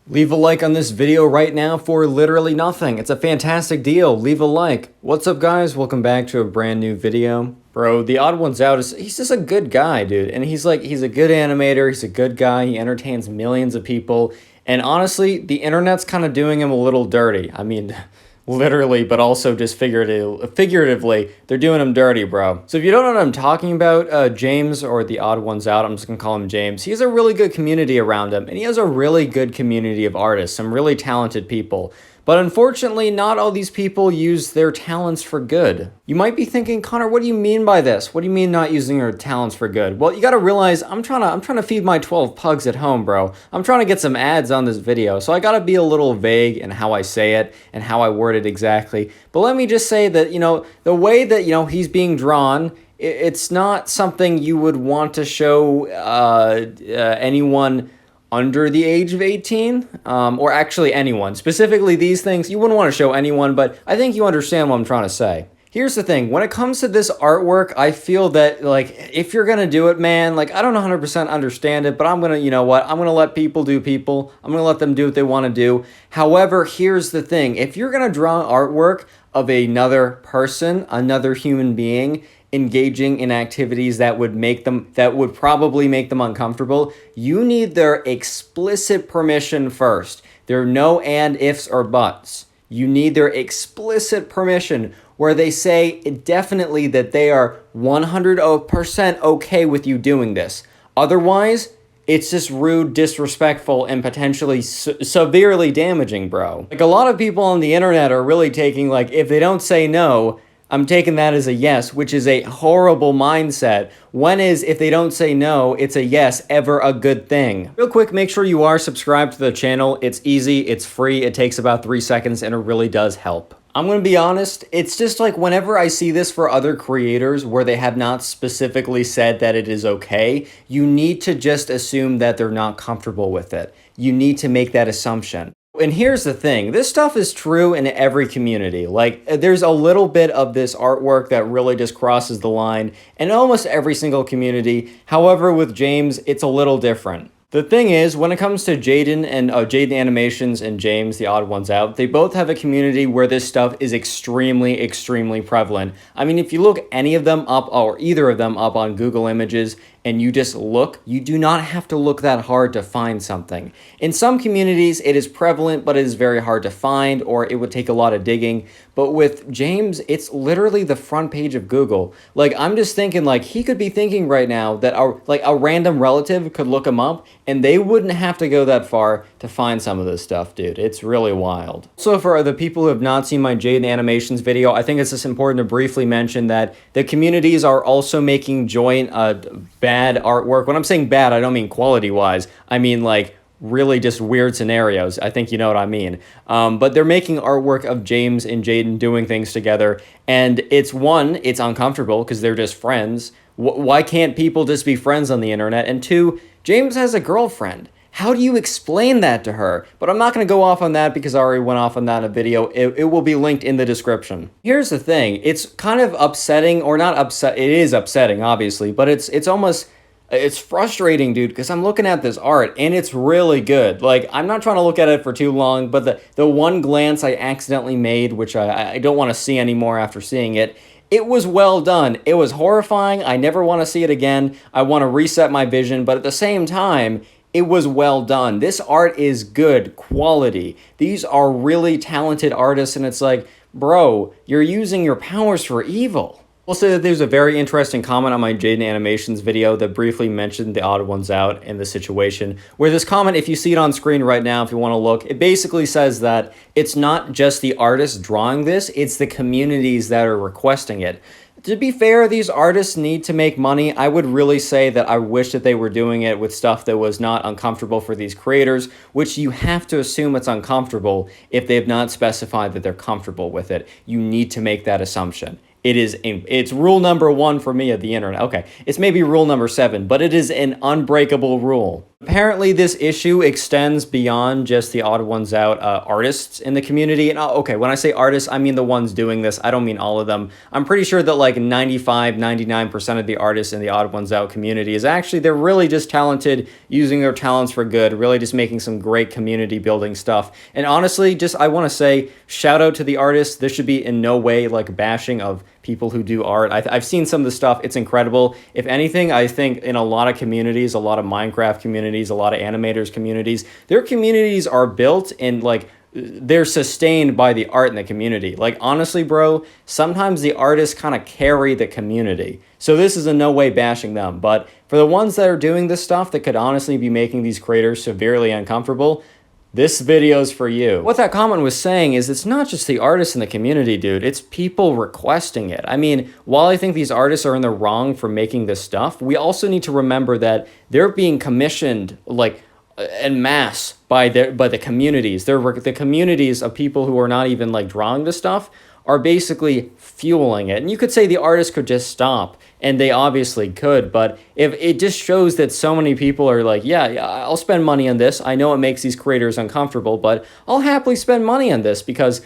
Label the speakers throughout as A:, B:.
A: Leave a like on this video right now for literally nothing. It's a fantastic deal. Leave a like. What's up, guys? Welcome back to a brand new video. Bro, the Odd Ones Out he's just a good guy, dude. And he's a good animator. He's a good guy. He entertains millions of people. And honestly, the internet's kind of doing him a little dirty. I mean, literally, but also just figuratively, they're doing him dirty, bro. So if you don't know what I'm talking about, James, or the Odd Ones Out, I'm just gonna call him James. He has a really good community around him, and he has a really good community of artists, some really talented people. But unfortunately, not all these people use their talents for good. You might be thinking, Connor, what do you mean by this? What do you mean not using your talents for good? Well, you gotta realize I'm trying to feed my 12 pugs at home, bro. I'm trying to get some ads on this video, so I gotta be a little vague in how I say it and how I word it exactly. But let me just say that, the way that, he's being drawn, it's not something you would want to show anyone under the age of 18, or actually anyone. Specifically these things, you wouldn't want to show anyone, but I think you understand what I'm trying to say. Here's the thing, when it comes to this artwork, I feel that, if you're gonna do it, man, I don't 100% understand it, but I'm gonna, I'm gonna let people do people. I'm gonna let them do what they want to do. However, here's the thing, if you're gonna draw artwork of another person, another human being, engaging in activities that would probably make them uncomfortable, you need their explicit permission first. There are no and, ifs, or buts. You need their explicit permission where they say definitely that they are 100% okay with you doing this. Otherwise, it's just rude, disrespectful, and potentially severely damaging, bro. A lot of people on the internet are really taking, if they don't say no, I'm taking that as a yes, which is a horrible mindset. When is, if they don't say no, it's a yes, ever a good thing? Real quick, make sure you are subscribed to the channel. It's easy, it's free, it takes about 3 seconds, and it really does help. I'm gonna be honest, it's just whenever I see this for other creators where they have not specifically said that it is okay, you need to just assume that they're not comfortable with it. You need to make that assumption. And here's the thing, this stuff is true in every community. There's a little bit of this artwork that really just crosses the line in almost every single community. However, with James, it's a little different. The thing is, when it comes to Jaiden and Jaiden Animations and James, the Odd Ones Out, they both have a community where this stuff is extremely, extremely prevalent. I mean, if you look any of them up, or either of them up on Google Images, and you just look, you do not have to look that hard to find something. In some communities, it is prevalent, but it is very hard to find, or it would take a lot of digging. But with James, it's literally the front page of Google. I'm just thinking, he could be thinking right now that a random relative could look him up, and they wouldn't have to go that far to find some of this stuff, dude. It's really wild. So for the people who have not seen my Jaiden Animations video, I think it's just important to briefly mention that the communities are also making joint bad artwork. When I'm saying bad, I don't mean quality-wise. I mean, really just weird scenarios. I think you know what I mean. But they're making artwork of James and Jaiden doing things together, and it's uncomfortable because they're just friends. Why can't people just be friends on the internet? And two, James has a girlfriend. How do you explain that to her? But I'm not going to go off on that because I already went off on that in a video. It will be linked in the description. Here's the thing. It's kind of upsetting, or not upset. It is upsetting, obviously, but it's frustrating, dude, because I'm looking at this art and it's really good. I'm not trying to look at it for too long, but the one glance I accidentally made, which I don't want to see anymore after seeing it, it was well done. It was horrifying. I never want to see it again. I want to reset my vision, but at the same time, it was well done. This art is good quality. These are really talented artists, and it's bro, you're using your powers for evil. We'll say that there's a very interesting comment on my Jaiden Animations video that briefly mentioned the Odd Ones Out in the situation, where this comment, if you see it on screen right now, if you want to look, it basically says that it's not just the artists drawing this, it's the communities that are requesting it. To be fair, these artists need to make money. I would really say that I wish that they were doing it with stuff that was not uncomfortable for these creators, which you have to assume it's uncomfortable if they have not specified that they're comfortable with it. You need to make that assumption. It's rule number 1 for me of the internet. Okay, it's maybe rule number 7, but it is an unbreakable rule. Apparently, this issue extends beyond just the Odd1sOut artists in the community. And okay, when I say artists, I mean the ones doing this. I don't mean all of them. I'm pretty sure that like 95, 99% of the artists in the Odd1sOut community is actually, they're really just talented, using their talents for good, really just making some great community building stuff. And honestly, just I want to say, shout out to the artists. This should be in no way like bashing of people who do art. I've seen some of the stuff. It's incredible. If anything, I think in a lot of communities, a lot of Minecraft communities, a lot of animators communities, their communities are built in like, they're sustained by the art in the community. Like, honestly, bro, sometimes the artists kind of carry the community. So this is in no way bashing them. But for the ones that are doing this stuff that could honestly be making these creators severely uncomfortable, this video's for you. What that comment was saying is it's not just the artists in the community, dude. It's people requesting it. I mean, while I think these artists are in the wrong for making this stuff, we also need to remember that they're being commissioned like en masse by the communities. The communities of people who are not even like drawing this stuff are basically fueling it. And you could say the artist could just stop, and they obviously could, but if it just shows that so many people are like, yeah, I'll spend money on this. I know it makes these creators uncomfortable, but I'll happily spend money on this because,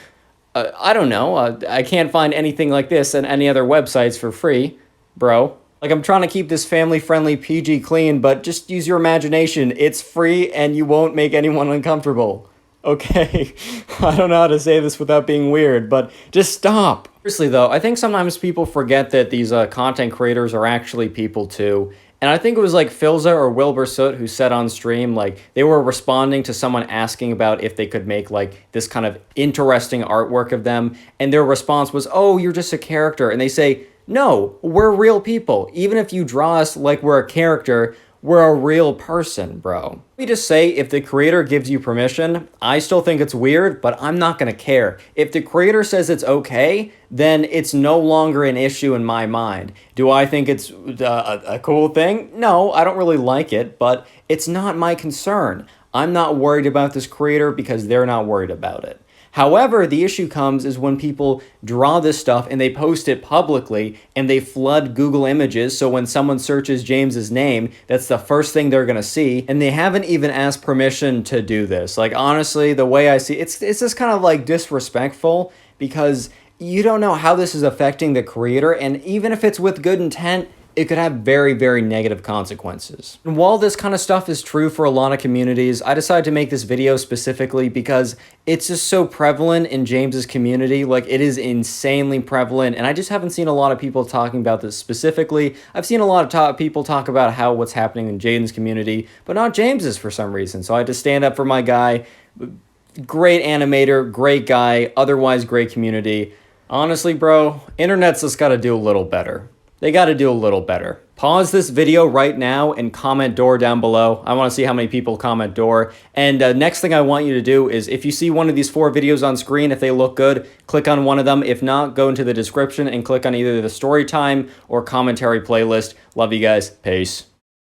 A: I don't know, I can't find anything like this on any other websites for free, bro. Like, I'm trying to keep this family-friendly PG clean, but just use your imagination. It's free, and you won't make anyone uncomfortable. Okay, I don't know how to say this without being weird, but just stop. Seriously though, I think sometimes people forget that these content creators are actually people too. And I think it was like Philza or Wilbur Soot who said on stream, like, they were responding to someone asking about if they could make like this kind of interesting artwork of them. And their response was, oh, you're just a character. And they say, no, we're real people. Even if you draw us like we're a character, we're a real person, bro. Let me just say, if the creator gives you permission, I still think it's weird, but I'm not gonna care. If the creator says it's okay, then it's no longer an issue in my mind. Do I think it's a cool thing? No, I don't really like it, but it's not my concern. I'm not worried about this creator because they're not worried about it. However, the issue comes is when people draw this stuff and they post it publicly and they flood Google Images, so when someone searches James's name, that's the first thing they're gonna see, and they haven't even asked permission to do this. Like, honestly, the way I see it's just kind of like disrespectful because you don't know how this is affecting the creator, and even if it's with good intent, it could have very, very negative consequences. And while this kind of stuff is true for a lot of communities, I decided to make this video specifically because it's just so prevalent in James's community. Like, it is insanely prevalent, and I just haven't seen a lot of people talking about this specifically. I've seen a lot of people talk about what's happening in Jaiden's community, but not James's for some reason. So I had to stand up for my guy. Great animator, great guy, otherwise great community. Honestly, bro, internet's just gotta do a little better. They got to do a little better. Pause this video right now and comment door down below. I want to see how many people comment door. And next thing I want you to do is, if you see one of these 4 videos on screen, if they look good, click on one of them. If not, go into the description and click on either the story time or commentary playlist. Love you guys. Peace.